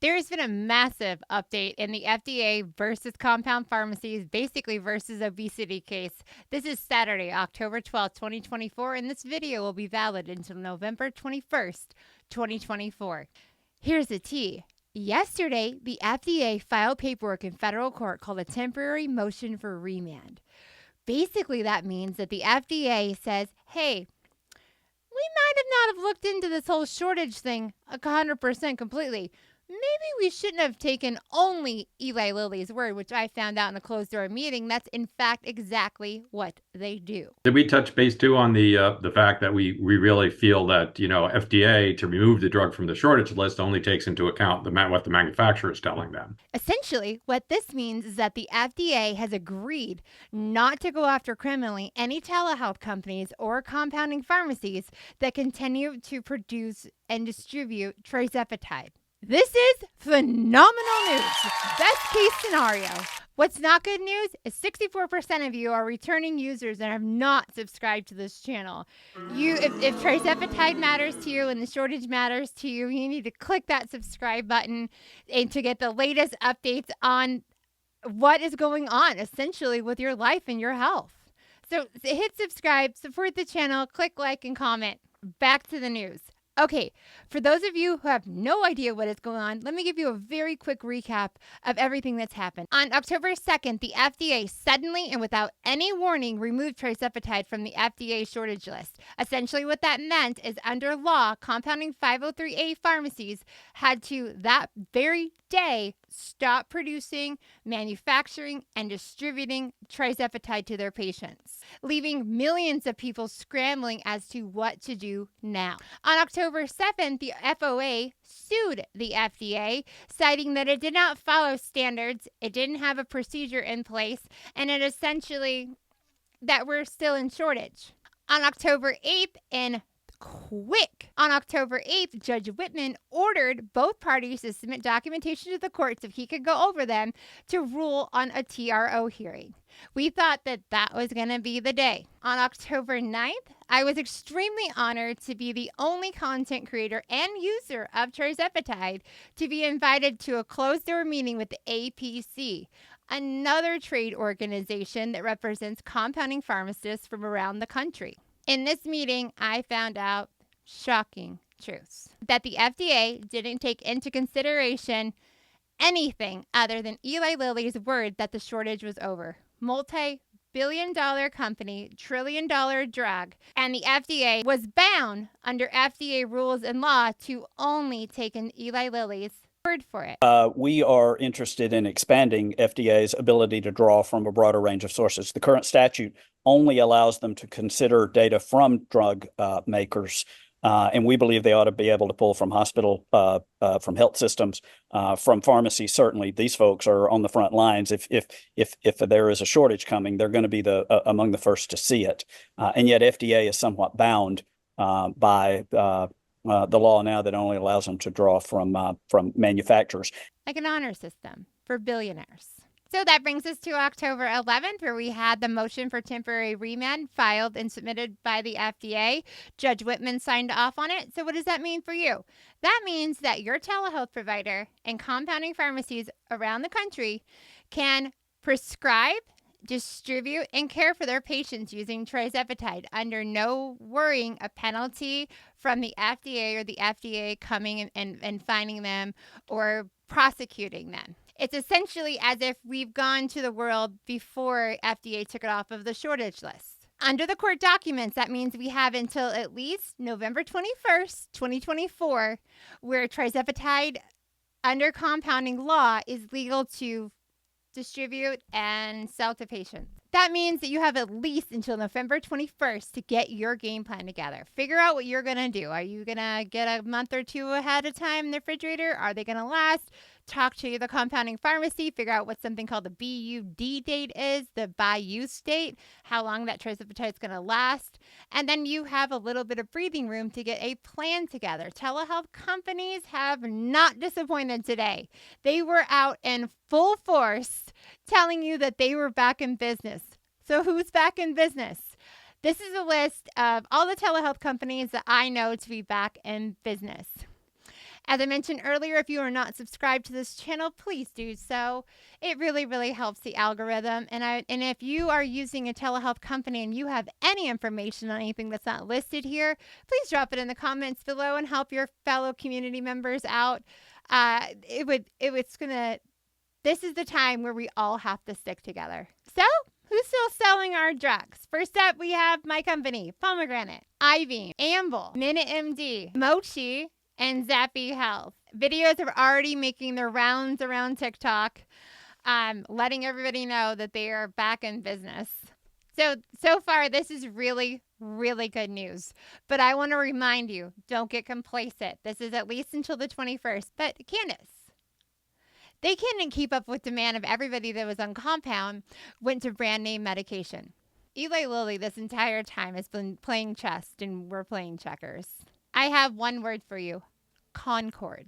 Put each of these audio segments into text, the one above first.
There's been a massive update in the FDA versus compound pharmacies, basically versus obesity case. This is Saturday, October 12th, 2024, and this video will be valid until November 21st, 2024. Here's the tea. Yesterday, the FDA filed paperwork in federal court called a temporary motion for remand. Basically, that means that the FDA says, hey, we might have not have looked into this whole shortage thing 100% completely. Maybe we shouldn't have taken only Eli Lilly's word, which I found out in a closed-door meeting. That's, in fact, exactly what they do. Did we touch base too on the fact that we really feel that FDA to remove the drug from the shortage list only takes into account what the manufacturer is telling them? Essentially, what this means is that the FDA has agreed not to go after criminally any telehealth companies or compounding pharmacies that continue to produce and distribute Tirzepatide. This is phenomenal news. Best case scenario. What's not good news is 64% of you are returning users and have not subscribed to this channel. If Tirzepatide matters to you and the shortage matters to you, you need to click that subscribe button and to get the latest updates on what is going on essentially with your life and your health. So hit subscribe, support the channel, click like and comment. Back to the news. Okay, for those of you who have no idea what is going on, let me give you a very quick recap of everything that's happened. On October 2nd, the FDA suddenly and without any warning removed Tirzepatide from the FDA shortage list. Essentially what that meant is under law, compounding 503A pharmacies had to that very day stop producing, manufacturing, and distributing Tirzepatide to their patients, leaving millions of people scrambling as to what to do now. On October 7th, the FOA sued the FDA, citing that it did not follow standards, it didn't have a procedure in place, and it essentially that we're still in shortage. On October 8th, on October 8th, Judge Whitman ordered both parties to submit documentation to the court so he could go over them to rule on a TRO hearing. We thought that that was going to be the day. On October 9th, I was extremely honored to be the only content creator and user of Tirzepatide to be invited to a closed-door meeting with the APC, another trade organization that represents compounding pharmacists from around the country. In this meeting, I found out shocking truths that the FDA didn't take into consideration anything other than Eli Lilly's word that the shortage was over. Multi-billion-dollar company, trillion-dollar drug, and the FDA was bound under FDA rules and law to only take in Eli Lilly's word for it. We are interested in expanding FDA's ability to draw from a broader range of sources. The current statute only allows them to consider data from drug makers, and we believe they ought to be able to pull from hospital, from health systems, from pharmacies. Certainly, these folks are on the front lines. If there is a shortage coming, they're going to be among the first to see it. And yet, FDA is somewhat bound by the law now that only allows them to draw from manufacturers. Like an honor system for billionaires. So that brings us to October 11th, where we had the motion for temporary remand filed and submitted by the FDA. Judge Whitman signed off on it. So what does that mean for you? That means that your telehealth provider and compounding pharmacies around the country can prescribe, distribute, and care for their patients using Tirzepatide under no worrying a penalty from the FDA or the FDA coming and finding them or prosecuting them. It's essentially as if we've gone to the world before FDA took it off of the shortage list. Under the court documents, that means we have until at least November 21st, 2024, where Tirzepatide under compounding law is legal to distribute and sell to patients. That means that you have at least until November 21st to get your game plan together. Figure out what you're going to do. Are you going to get a month or two ahead of time in the refrigerator? Are they going to last? Talk to the compounding pharmacy, figure out what something called the BUD date is, the by use date, how long that Tirzepatide is going to last. And then you have a little bit of breathing room to get a plan together. Telehealth companies have not disappointed today. They were out in full force telling you that they were back in business. So who's back in business? This is a list of all the telehealth companies that I know to be back in business. As I mentioned earlier, if you are not subscribed to this channel, please do so. It really, really helps the algorithm. And if you are using a telehealth company and you have any information on anything that's not listed here, please drop it in the comments below and help your fellow community members out. This is the time where we all have to stick together. So, who's still selling our drugs? First up, we have my company, Pomegranate, Ivy, Amble, MinuteMD, Mochi, and Zappy Health. Videos are already making their rounds around TikTok, letting everybody know that they are back in business. So far, this is really, really good news. But I want to remind you, don't get complacent. This is at least until the 21st. But Candace, they couldn't keep up with demand of everybody that was on compound, went to brand name medication. Eli Lilly this entire time has been playing chess and we're playing checkers. I have one word for you, Concord.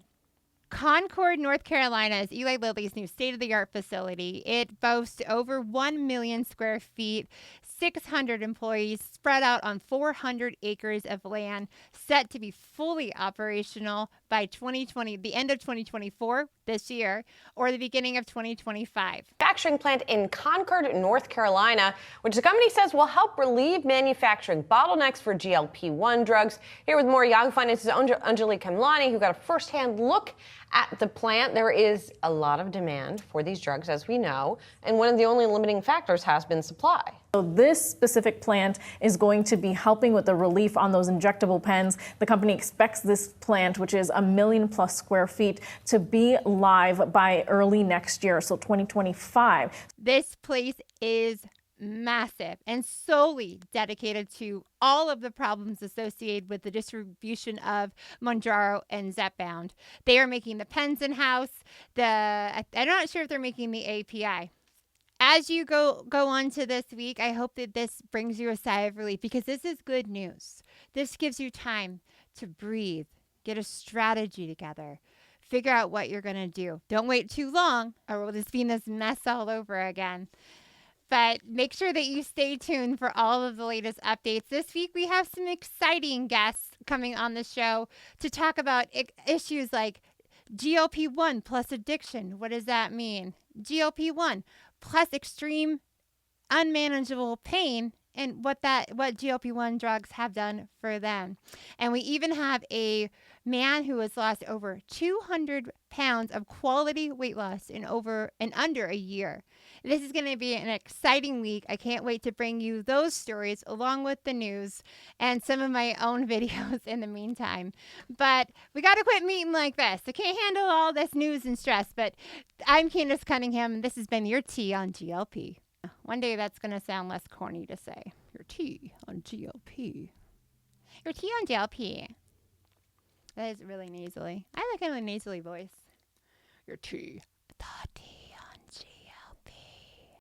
Concord, North Carolina is Eli Lilly's new state-of-the-art facility. It boasts over 1 million square feet, 600 employees spread out on 400 acres of land, set to be fully operational by the end of 2024, this year, or the beginning of 2025. Manufacturing plant in Concord, North Carolina, which the company says will help relieve manufacturing bottlenecks for GLP-1 drugs. Here with more, Yahoo Finance's Anjali Kamlani, who got a firsthand look at the plant. There is a lot of demand for these drugs, as we know, and one of the only limiting factors has been supply. So this specific plant is going to be helping with the relief on those injectable pens. The company expects this plant, which is 1 million plus square feet, to be live by early next year, so 2025. This place is massive and solely dedicated to all of the problems associated with the distribution of Mounjaro and Zepbound. They are making the pens in-house. I'm not sure if they're making the API. As you go on to this week, I hope that this brings you a sigh of relief because this is good news. This gives you time to breathe, get a strategy together, figure out what you're going to do. Don't wait too long or we'll just be in this mess all over again. But make sure that you stay tuned for all of the latest updates. This week, we have some exciting guests coming on the show to talk about issues like GLP-1 plus addiction. What does that mean? GLP-1 plus extreme unmanageable pain and what GLP-1 drugs have done for them. And we even have a man who has lost over 200 pounds of quality weight loss in under a year. This is going to be an exciting week. I can't wait to bring you those stories along with the news and some of my own videos in the meantime. But we got to quit meeting like this. I can't handle all this news and stress. But I'm Candace Cunningham, and this has been your tea on GLP. One day that's going to sound less corny to say. Your tea on GLP. Your tea on GLP. That is really nasally. I like a nasally voice. Your tea. The tea.